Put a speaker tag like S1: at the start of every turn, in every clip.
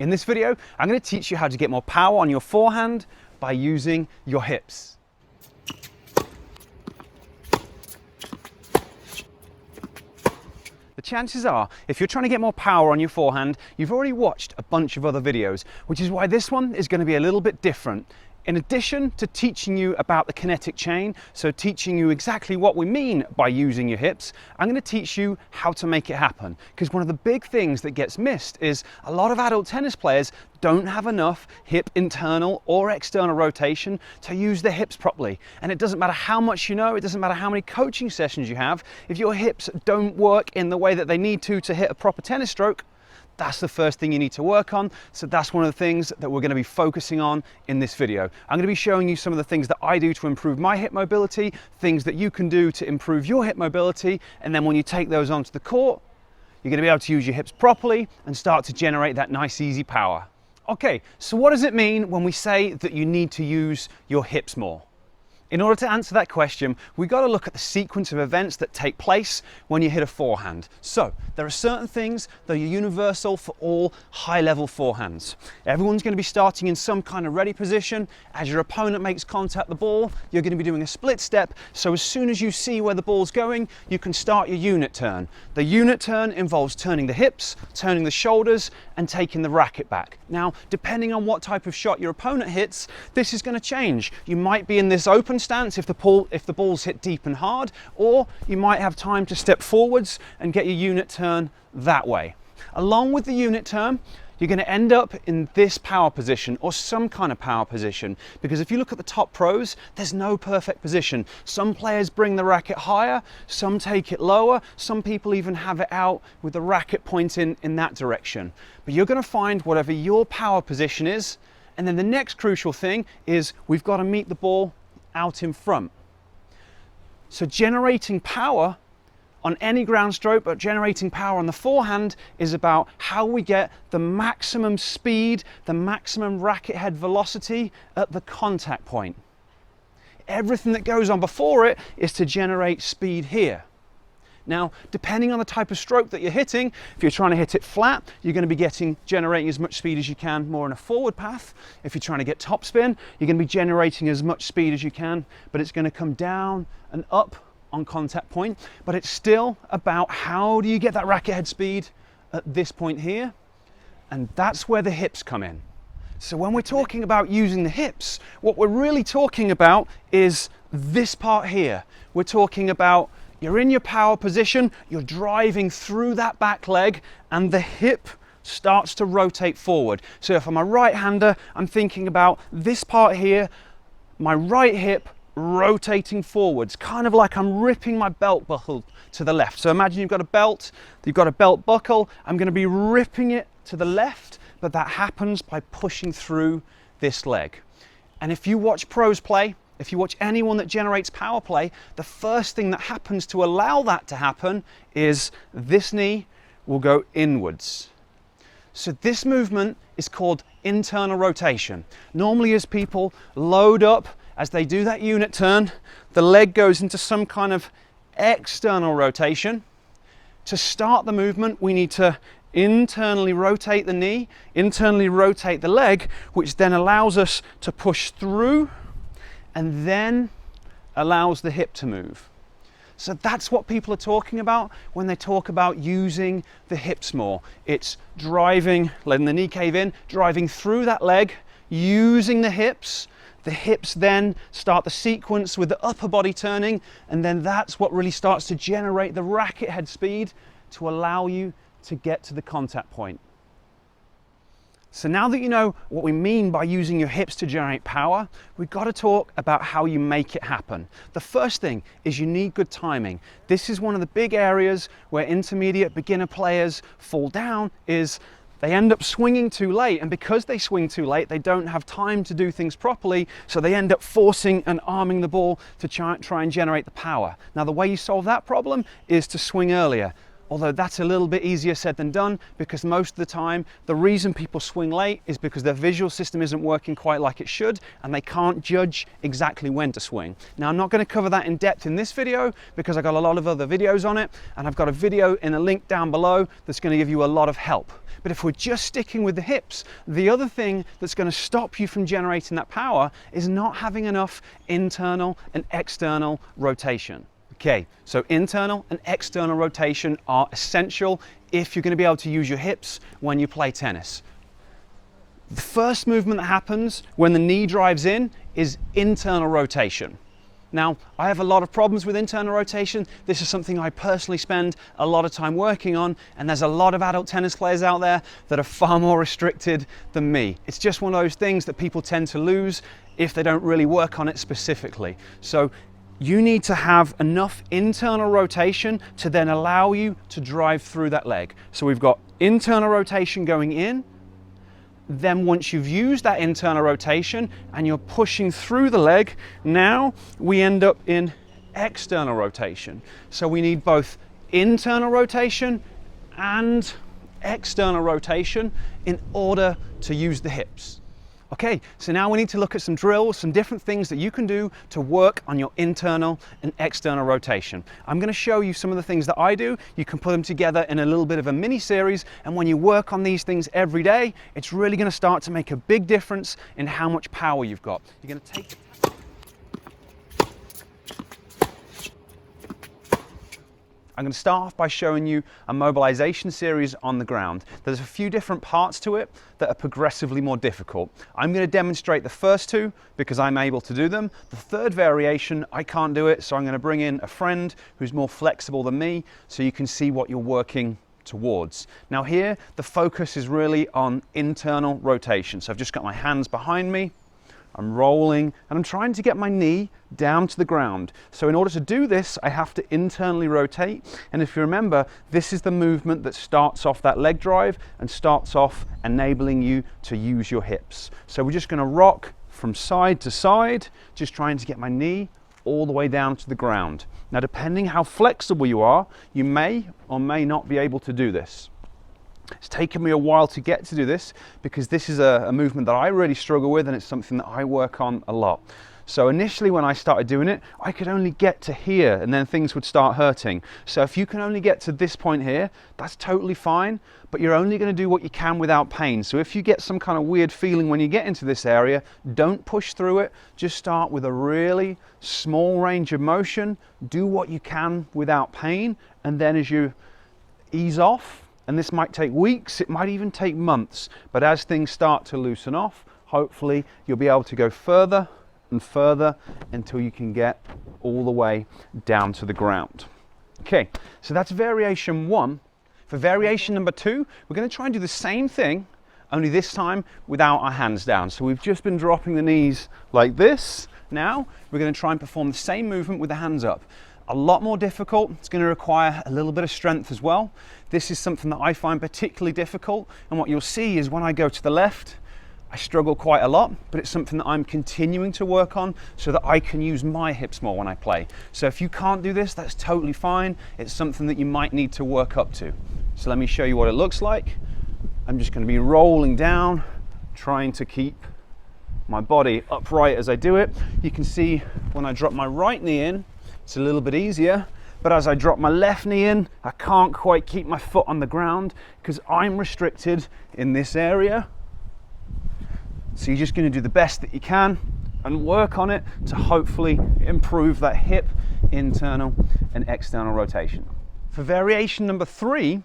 S1: In this video, I'm going to teach you how to get more power on your forehand by using your hips. The chances are, if you're trying to get more power on your forehand, you've already watched a bunch of other videos, which is why this one is going to be a little bit different. In addition to teaching you about the kinetic chain, so teaching you exactly what we mean by using your hips, I'm going to teach you how to make it happen. Because one of the big things that gets missed is a lot of adult tennis players don't have enough hip internal or external rotation to use their hips properly. And it doesn't matter how much you know, it doesn't matter how many coaching sessions you have, if your hips don't work in the way that they need to hit a proper tennis stroke, that's the first thing you need to work on. So that's one of the things that we're going to be focusing on in this video. I'm going to be showing you some of the things that I do to improve my hip mobility, things that you can do to improve your hip mobility, and then when you take those onto the court, you're going to be able to use your hips properly and start to generate that nice easy power. Okay, so what does it mean when we say that you need to use your hips more? In order to answer that question, we've got to look at the sequence of events that take place when you hit a forehand. So, there are certain things that are universal for all high-level forehands. Everyone's going to be starting in some kind of ready position. As your opponent makes contact with the ball, you're going to be doing a split step. So as soon as you see where the ball's going, you can start your unit turn. The unit turn involves turning the hips, turning the shoulders, and taking the racket back. Now, depending on what type of shot your opponent hits, this is going to change. You might be in this open stance if the ball's hit deep and hard, or you might have time to step forwards and get your unit turn that way. Along with the unit turn, you're going to end up in this power position or some kind of power position, because if you look at the top pros, there's no perfect position. Some players bring the racket higher, some take it lower, some people even have it out with the racket pointing in that direction. But you're going to find whatever your power position is, and then the next crucial thing is we've got to meet the ball out in front. So generating power on any ground stroke, but generating power on the forehand is about how we get the maximum speed, the maximum racket head velocity at the contact point. Everything that goes on before it is to generate speed here. Now, depending on the type of stroke that you're hitting, if you're trying to hit it flat, you're going to be generating as much speed as you can more in a forward path. If you're trying to get topspin, you're going to be generating as much speed as you can, but it's going to come down and up on contact point. But it's still about how do you get that racket head speed at this point here, and that's where the hips come in. So when we're talking about using the hips, what we're really talking about is this part here. We're talking about you're in your power position, you're driving through that back leg, and the hip starts to rotate forward. So if I'm a right-hander, I'm thinking about this part here, my right hip rotating forwards, kind of like I'm ripping my belt buckle to the left. So imagine you've got a belt buckle, I'm going to be ripping it to the left, but that happens by pushing through this leg. And if you watch pros play, if you watch anyone that generates power play, the first thing that happens to allow that to happen is this knee will go inwards. So this movement is called internal rotation. Normally as people load up, as they do that unit turn, the leg goes into some kind of external rotation. To start the movement, we need to internally rotate the knee, internally rotate the leg, which then allows us to push through and then allows the hip to move. So that's what people are talking about when they talk about using the hips more. It's driving, letting the knee cave in, driving through that leg, using the hips. The hips then start the sequence with the upper body turning, and then that's what really starts to generate the racket head speed to allow you to get to the contact point. So now that you know what we mean by using your hips to generate power, we've got to talk about how you make it happen. The first thing is you need good timing. This is one of the big areas where intermediate beginner players fall down, is they end up swinging too late, and because they swing too late, they don't have time to do things properly, so they end up forcing and arming the ball to try and generate the power. Now the way you solve that problem is to swing earlier. although that's a little bit easier said than done, because most of the time the reason people swing late is because their visual system isn't working quite like it should and they can't judge exactly when to swing. Now, I'm not going to cover that in depth in this video because I've got a lot of other videos on it, and I've got a video in a link down below that's going to give you a lot of help. But if we're just sticking with the hips, the other thing that's going to stop you from generating that power is not having enough internal and external rotation. Okay, so internal and external rotation are essential if you're going to be able to use your hips when you play tennis. The first movement that happens when the knee drives in is internal rotation. Now, I have a lot of problems with internal rotation. This is something I personally spend a lot of time working on, and there's a lot of adult tennis players out there that are far more restricted than me. It's just one of those things that people tend to lose if they don't really work on it specifically. So you need to have enough internal rotation to then allow you to drive through that leg. So we've got internal rotation going in. Then once you've used that internal rotation and you're pushing through the leg, now we end up in external rotation. So we need both internal rotation and external rotation in order to use the hips. Okay, so now we need to look at some drills, some different things that you can do to work on your internal and external rotation. I'm going to show you some of the things that I do. You can put them together in a little bit of a mini series, and when you work on these things every day, it's really going to start to make a big difference in how much power you've got. You're going to take I'm going to start off by showing you a mobilization series on the ground. There's a few different parts to it that are progressively more difficult. I'm going to demonstrate the first two because I'm able to do them. The third variation, I can't do it, so I'm going to bring in a friend who's more flexible than me so you can see what you're working towards. Now here, the focus is really on internal rotation. So I've just got my hands behind me. I'm rolling and I'm trying to get my knee down to the ground. So in order to do this, I have to internally rotate. And if you remember, this is the movement that starts off that leg drive and starts off enabling you to use your hips. So we're just going to rock from side to side, just trying to get my knee all the way down to the ground. Now, depending how flexible you are, you may or may not be able to do this. It's taken me a while to get to do this because this is a movement that I really struggle with, and it's something that I work on a lot. So initially when I started doing it, I could only get to here and then things would start hurting. So if you can only get to this point here, that's totally fine, but you're only going to do what you can without pain. So if you get some kind of weird feeling when you get into this area, don't push through it. Just start with a really small range of motion, do what you can without pain, and then as you ease off, and this might take weeks, it might even take months, but as things start to loosen off, hopefully you'll be able to go further and further until you can get all the way down to the ground. Okay, so that's variation one. For variation number two, we're going to try and do the same thing, only this time without our hands down. So we've just been dropping the knees like this. Now we're going to try and perform the same movement with the hands up. A lot more difficult. It's going to require a little bit of strength as well. This is something that I find particularly difficult, and what you'll see is when I go to the left, I struggle quite a lot, but it's something that I'm continuing to work on so that I can use my hips more when I play. So if you can't do this, that's totally fine. It's something that you might need to work up to. So let me show you what it looks like. I'm just going to be rolling down, trying to keep my body upright as I do it. You can see when I drop my right knee in, it's a little bit easier, but as I drop my left knee in, I can't quite keep my foot on the ground because I'm restricted in this area. So you're just going to do the best that you can and work on it to hopefully improve that hip internal and external rotation. For variation number three,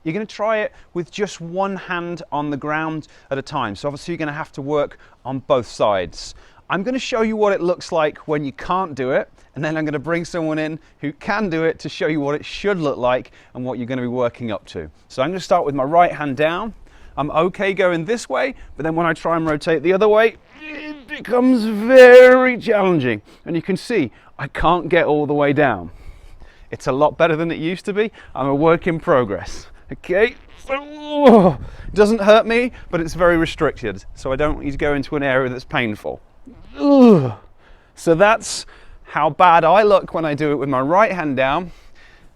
S1: you're going to try it with just one hand on the ground at a time. So obviously you're going to have to work on both sides. I'm going to show you what it looks like when you can't do it, and then I'm going to bring someone in who can do it to show you what it should look like and what you're going to be working up to. So I'm going to start with my right hand down. I'm okay going this way, but then when I try and rotate the other way, it becomes very challenging. And you can see I can't get all the way down. It's a lot better than it used to be. I'm a work in progress. Okay, so it doesn't hurt me, but it's very restricted. So I don't want you to go into an area that's painful. So that's how bad I look when I do it with my right hand down.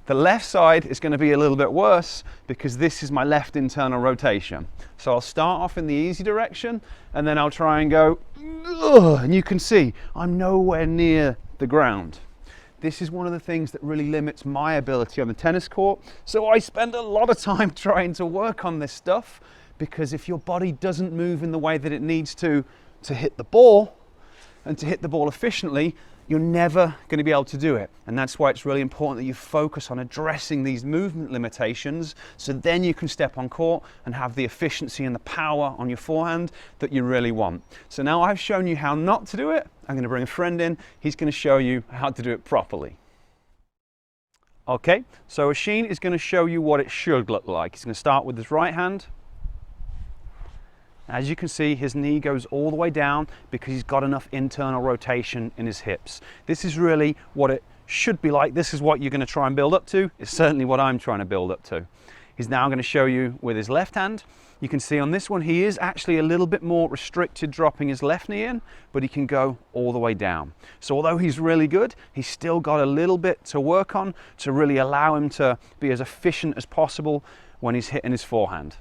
S1: The left side is going to be a little bit worse because this is my left internal rotation. So I'll start off in the easy direction and then I'll try and go, and you can see I'm nowhere near the ground. This is one of the things that really limits my ability on the tennis court. So I spend a lot of time trying to work on this stuff, because if your body doesn't move in the way that it needs to hit the ball and to hit the ball efficiently, you're never going to be able to do it. And that's why it's really important that you focus on addressing these movement limitations, so then you can step on court and have the efficiency and the power on your forehand that you really want. So now I've shown you how not to do it. I'm going to bring a friend in. He's going to show you how to do it properly. Okay, so Oisin is going to show you what it should look like. He's going to start with his right hand. As you can see, his knee goes all the way down because he's got enough internal rotation in his hips. This is really what it should be like. This is what you're going to try and build up to. It's certainly what I'm trying to build up to. He's now going to show you with his left hand. You can see on this one, he is actually a little bit more restricted dropping his left knee in, but he can go all the way down. So although he's really good, he's still got a little bit to work on to really allow him to be as efficient as possible when he's hitting his forehand.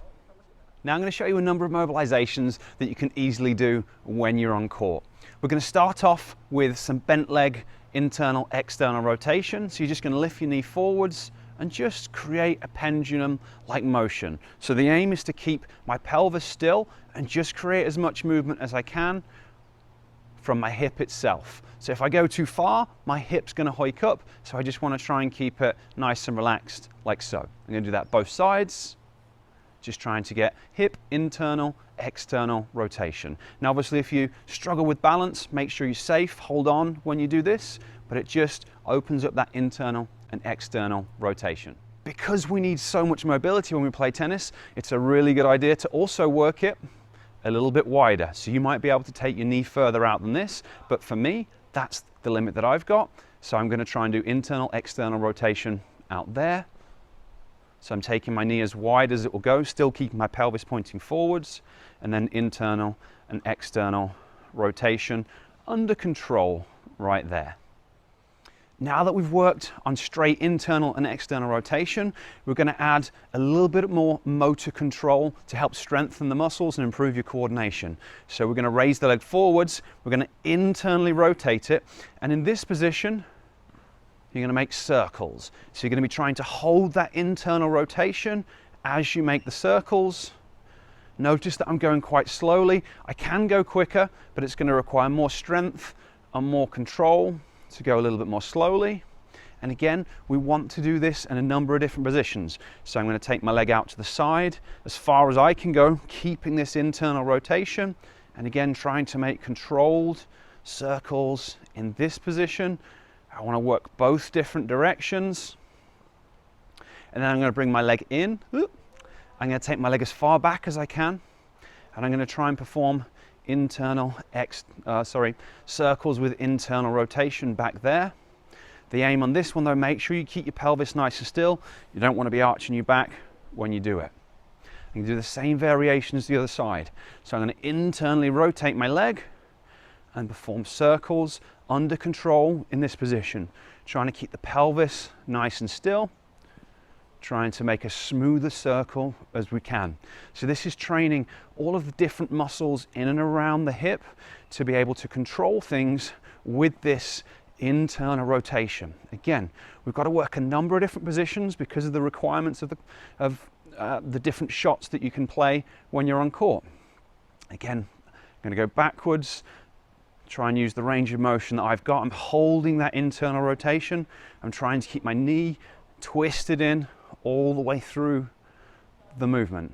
S1: Now I'm going to show you a number of mobilizations that you can easily do when you're on court. We're going to start off with some bent leg internal external rotation. So you're just going to lift your knee forwards and just create a pendulum like motion. So the aim is to keep my pelvis still and just create as much movement as I can from my hip itself. So if I go too far, my hip's going to hike up. So I just want to try and keep it nice and relaxed like so. I'm going to do that both sides. Just trying to get hip internal, external rotation. Now obviously if you struggle with balance, make sure you're safe, hold on when you do this, but it just opens up that internal and external rotation. Because we need so much mobility when we play tennis, it's a really good idea to also work it a little bit wider. So you might be able to take your knee further out than this, but for me, that's the limit that I've got. So I'm going to try and do internal, external rotation out there. So I'm taking my knee as wide as it will go, still keeping my pelvis pointing forwards, and then internal and external rotation under control right there. Now that we've worked on straight internal and external rotation, we're going to add a little bit more motor control to help strengthen the muscles and improve your coordination. So we're going to raise the leg forwards, we're going to internally rotate it, and in this position, you're going to make circles. So you're going to be trying to hold that internal rotation as you make the circles. Notice that I'm going quite slowly. I can go quicker, but it's going to require more strength and more control to go a little bit more slowly. And again, we want to do this in a number of different positions. So I'm going to take my leg out to the side as far as I can go, keeping this internal rotation. And again, trying to make controlled circles in this position. I want to work both different directions. And then I'm going to bring my leg in. I'm going to take my leg as far back as I can. And I'm going to try and perform circles with internal rotation back there. The aim on this one though, make sure you keep your pelvis nice and still. You don't want to be arching your back when you do it. You can do the same variation as the other side. So I'm going to internally rotate my leg and perform circles under control in this position, trying to keep the pelvis nice and still, trying to make a smoother circle as we can. So this is training all of the different muscles in and around the hip to be able to control things with this internal rotation. Again, we've got to work a number of different positions because of the requirements of the different shots that you can play when you're on court. Again, I'm going to go backwards, try and use the range of motion that I've got. I'm holding that internal rotation. I'm trying to keep my knee twisted in all the way through the movement.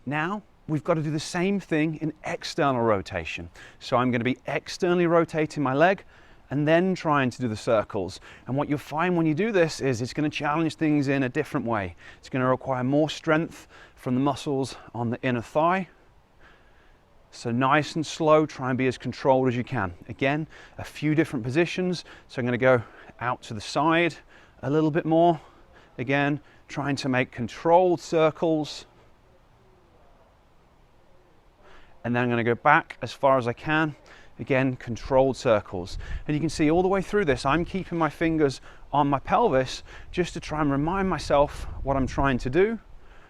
S1: Now we've got to do the same thing in external rotation. So I'm going to be externally rotating my leg and then trying to do the circles. And what you'll find when you do this is it's going to challenge things in a different way. It's going to require more strength from the muscles on the inner thigh. So nice and slow, try and be as controlled as you can. Again, a few different positions. So I'm going to go out to the side a little bit more. Again, trying to make controlled circles. And then I'm going to go back as far as I can. Again, controlled circles. And you can see all the way through this, I'm keeping my fingers on my pelvis just to try and remind myself what I'm trying to do,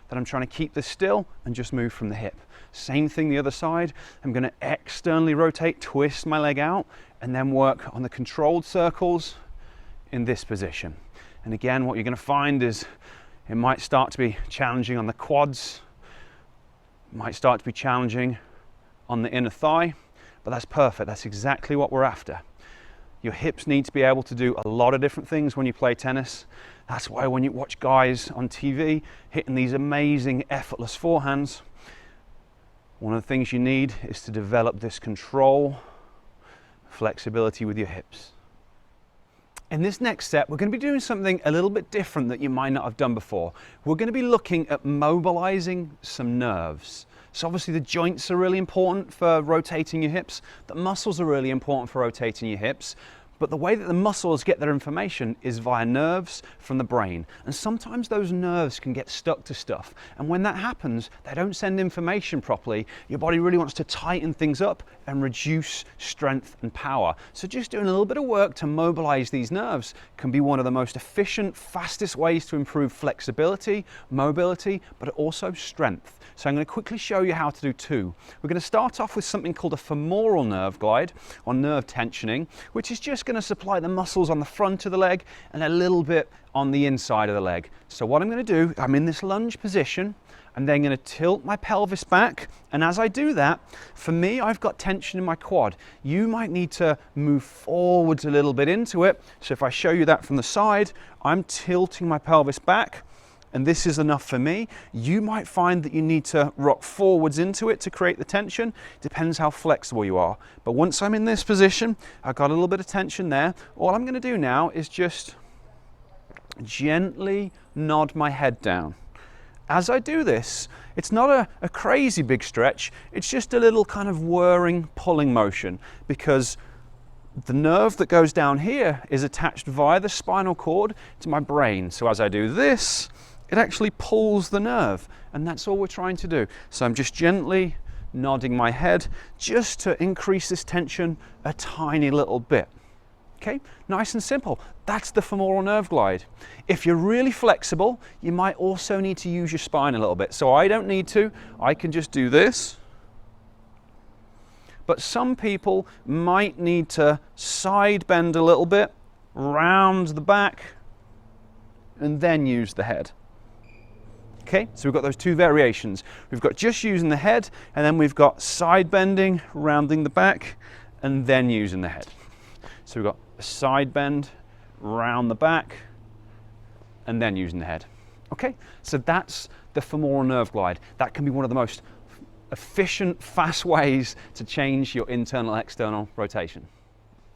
S1: that I'm trying to keep this still and just move from the hip. Same thing the other side. I'm going to externally rotate, twist my leg out, and then work on the controlled circles in this position. And again, what you're going to find is it might start to be challenging on the quads, might start to be challenging on the inner thigh, but that's perfect. That's exactly what we're after. Your hips need to be able to do a lot of different things when you play tennis. That's why when you watch guys on TV hitting these amazing effortless forehands, one of the things you need is to develop this control, flexibility with your hips. In this next set, we're going to be doing something a little bit different that you might not have done before. We're going to be looking at mobilizing some nerves. So obviously the joints are really important for rotating your hips. The muscles are really important for rotating your hips. But the way that the muscles get their information is via nerves from the brain. And sometimes those nerves can get stuck to stuff. And when that happens, they don't send information properly. Your body really wants to tighten things up and reduce strength and power. So just doing a little bit of work to mobilize these nerves can be one of the most efficient, fastest ways to improve flexibility, mobility, but also strength. So I'm going to quickly show you how to do two. We're going to start off with something called a femoral nerve glide, or nerve tensioning, which is just going to supply the muscles on the front of the leg and a little bit on the inside of the leg. So what I'm going to do, I'm in this lunge position. I'm then going to tilt my pelvis back, and as I do that, for me, I've got tension in my quad. You might need to move forwards a little bit into it. So if I show you that from the side, I'm tilting my pelvis back, and this is enough for me. You might find that you need to rock forwards into it to create the tension. Depends how flexible you are. But once I'm in this position, I've got a little bit of tension there. All I'm going to do now is just gently nod my head down. As I do this, it's not a crazy big stretch, it's just a little kind of whirring, pulling motion, because the nerve that goes down here is attached via the spinal cord to my brain. So as I do this, it actually pulls the nerve, and that's all we're trying to do. So I'm just gently nodding my head just to increase this tension a tiny little bit. Okay, nice and simple. That's the femoral nerve glide. If you're really flexible, you might also need to use your spine a little bit. So I don't need to, I can just do this. But some people might need to side bend a little bit, round the back, and then use the head. Okay, so we've got those two variations. We've got just using the head, and then we've got side bending, rounding the back, and then using the head. So we've got a side bend, round the back, and then using the head. Okay, so that's the femoral nerve glide. That can be one of the most efficient, fast ways to change your internal, external rotation.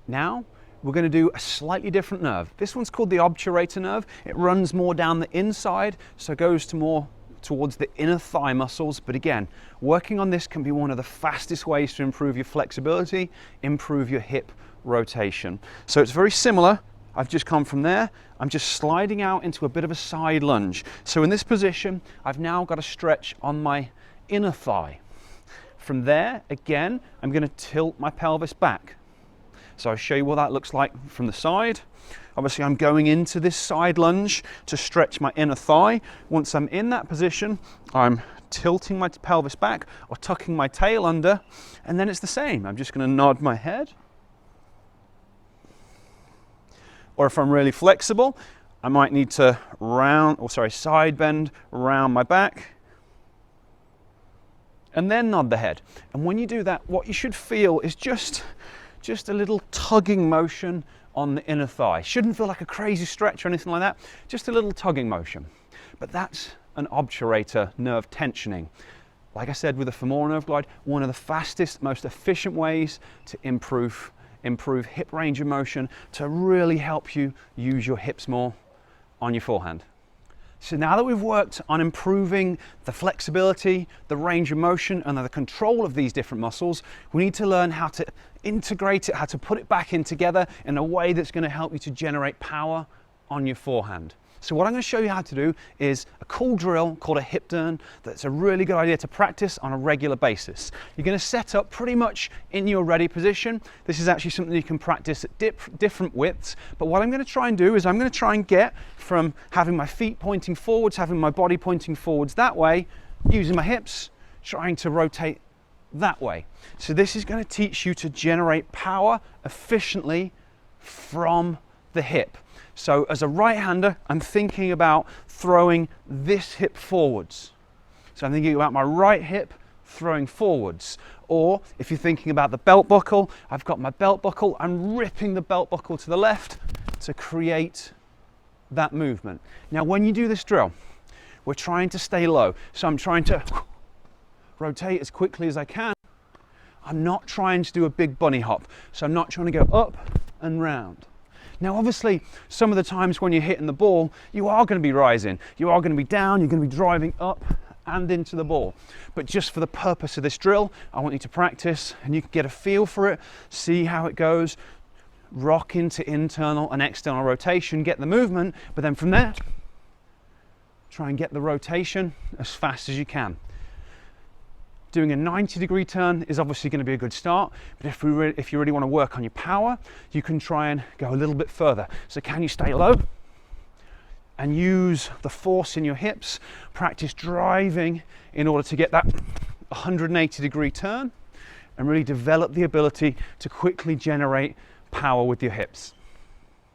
S1: Now, we're going to do a slightly different nerve. This one's called the obturator nerve. It runs more down the inside, so it goes to more towards the inner thigh muscles. But again, working on this can be one of the fastest ways to improve your flexibility, improve your hip rotation. So it's very similar. I've just come from there. I'm just sliding out into a bit of a side lunge. So in this position, I've now got a stretch on my inner thigh. From there, again, I'm going to tilt my pelvis back. So I'll show you what that looks like from the side. Obviously, I'm going into this side lunge to stretch my inner thigh. Once I'm in that position, I'm tilting my pelvis back or tucking my tail under, and then it's the same. I'm just going to nod my head. Or if I'm really flexible, I might need to side bend around my back, and then nod the head. And when you do that, what you should feel is just a little tugging motion on the inner thigh. Shouldn't feel like a crazy stretch or anything like that, just a little tugging motion. But that's an obturator nerve tensioning. Like I said, with the femoral nerve glide, one of the fastest, most efficient ways to improve hip range of motion, to really help you use your hips more on your forehand. So now that we've worked on improving the flexibility, the range of motion, and the control of these different muscles, we need to learn how to integrate it, how to put it back in together in a way that's going to help you to generate power on your forehand. So what I'm going to show you how to do is a cool drill called a hip turn that's a really good idea to practice on a regular basis. You're going to set up pretty much in your ready position. This is actually something you can practice at different widths, but what I'm going to try and do is I'm going to try and get from having my feet pointing forwards, having my body pointing forwards that way, using my hips, trying to rotate that way. So this is going to teach you to generate power efficiently from the hip. So as a right-hander, I'm thinking about throwing this hip forwards. So I'm thinking about my right hip throwing forwards. Or if you're thinking about the belt buckle, I've got my belt buckle, I'm ripping the belt buckle to the left to create that movement. Now when you do this drill, we're trying to stay low. So I'm trying to rotate as quickly as I can. I'm not trying to do a big bunny hop. So I'm not trying to go up and round. Now obviously, some of the times when you're hitting the ball, you are going to be rising, you are going to be down, you're going to be driving up and into the ball. But just for the purpose of this drill, I want you to practice and you can get a feel for it, see how it goes, rock into internal and external rotation, get the movement, but then from there, try and get the rotation as fast as you can. Doing a 90-degree turn is obviously going to be a good start, but if you really want to work on your power, you can try and go a little bit further. So can you stay low and use the force in your hips, practice driving in order to get that 180-degree turn and really develop the ability to quickly generate power with your hips.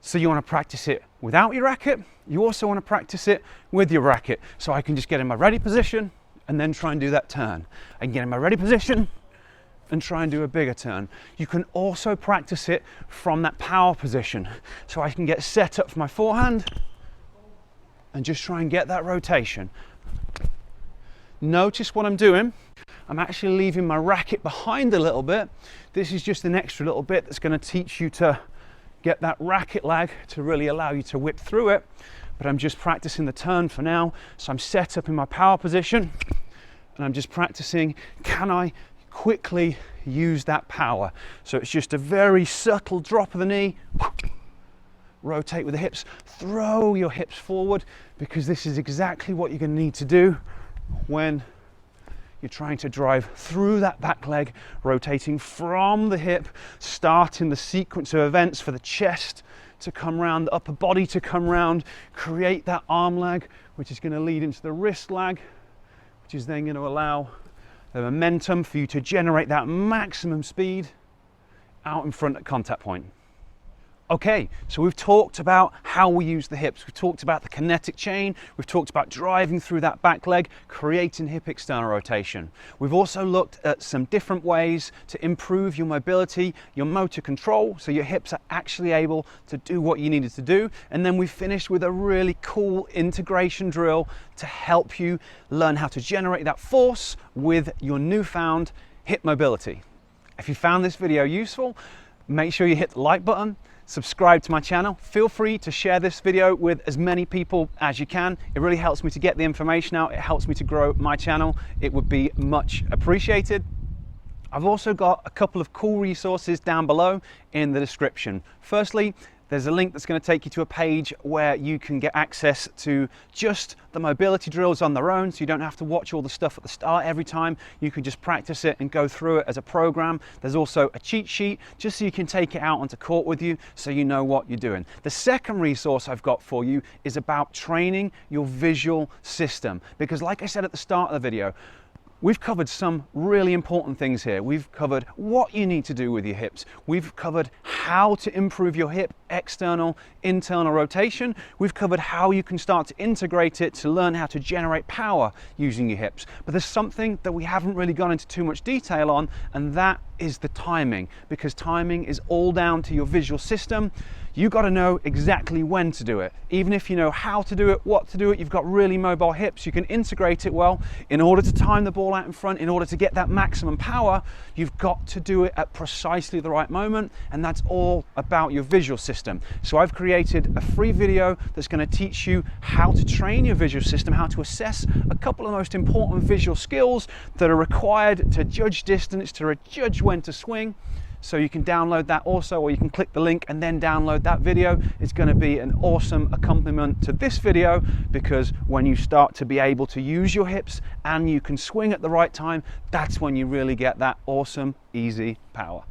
S1: So you want to practice it without your racket, you also want to practice it with your racket. So I can just get in my ready position and then try and do that turn. I can get in my ready position and try and do a bigger turn. You can also practice it from that power position. So I can get set up for my forehand and just try and get that rotation. Notice what I'm doing. I'm actually leaving my racket behind a little bit. This is just an extra little bit that's going to teach you to get that racket lag to really allow you to whip through it. But I'm just practicing the turn for now. So I'm set up in my power position and I'm just practicing, can I quickly use that power? So it's just a very subtle drop of the knee, rotate with the hips, throw your hips forward, because this is exactly what you're going to need to do when you're trying to drive through that back leg, rotating from the hip, starting the sequence of events for the chest to come round, the upper body to come round, create that arm lag, which is going to lead into the wrist lag, which is then going to allow the momentum for you to generate that maximum speed out in front at contact point. Okay, so we've talked about how we use the hips, we've talked about the kinetic chain, we've talked about driving through that back leg, creating hip external rotation. We've also looked at some different ways to improve your mobility, your motor control, so your hips are actually able to do what you needed to do. And then we finished with a really cool integration drill to help you learn how to generate that force with your newfound hip mobility. If you found this video useful, make sure you hit the like button, subscribe to my channel. Feel free to share this video with as many people as you can. It really helps me to get the information out. It helps me to grow my channel. It would be much appreciated. I've also got a couple of cool resources down below in the description. Firstly, there's a link that's going to take you to a page where you can get access to just the mobility drills on their own, so you don't have to watch all the stuff at the start every time. You can just practice it and go through it as a program. There's also a cheat sheet just so you can take it out onto court with you so you know what you're doing. The second resource I've got for you is about training your visual system, because like I said at the start of the video, we've covered some really important things here. We've covered what you need to do with your hips. We've covered how to improve your hip external, internal rotation. We've covered how you can start to integrate it to learn how to generate power using your hips. But there's something that we haven't really gone into too much detail on, and that is the timing, because timing is all down to your visual system. You got to know exactly when to do it. Even if you know how to do it, what to do it, you've got really mobile hips, you can integrate it well. In order to time the ball out in front, in order to get that maximum power, you've got to do it at precisely the right moment, and that's all about your visual system. So I've created a free video that's going to teach you how to train your visual system, how to assess a couple of the most important visual skills that are required to judge distance, to judge when to swing, so you can download that also, or you can click the link and then download that video. It's going to be an awesome accompaniment to this video, because when you start to be able to use your hips and you can swing at the right time, that's when you really get that awesome, easy power.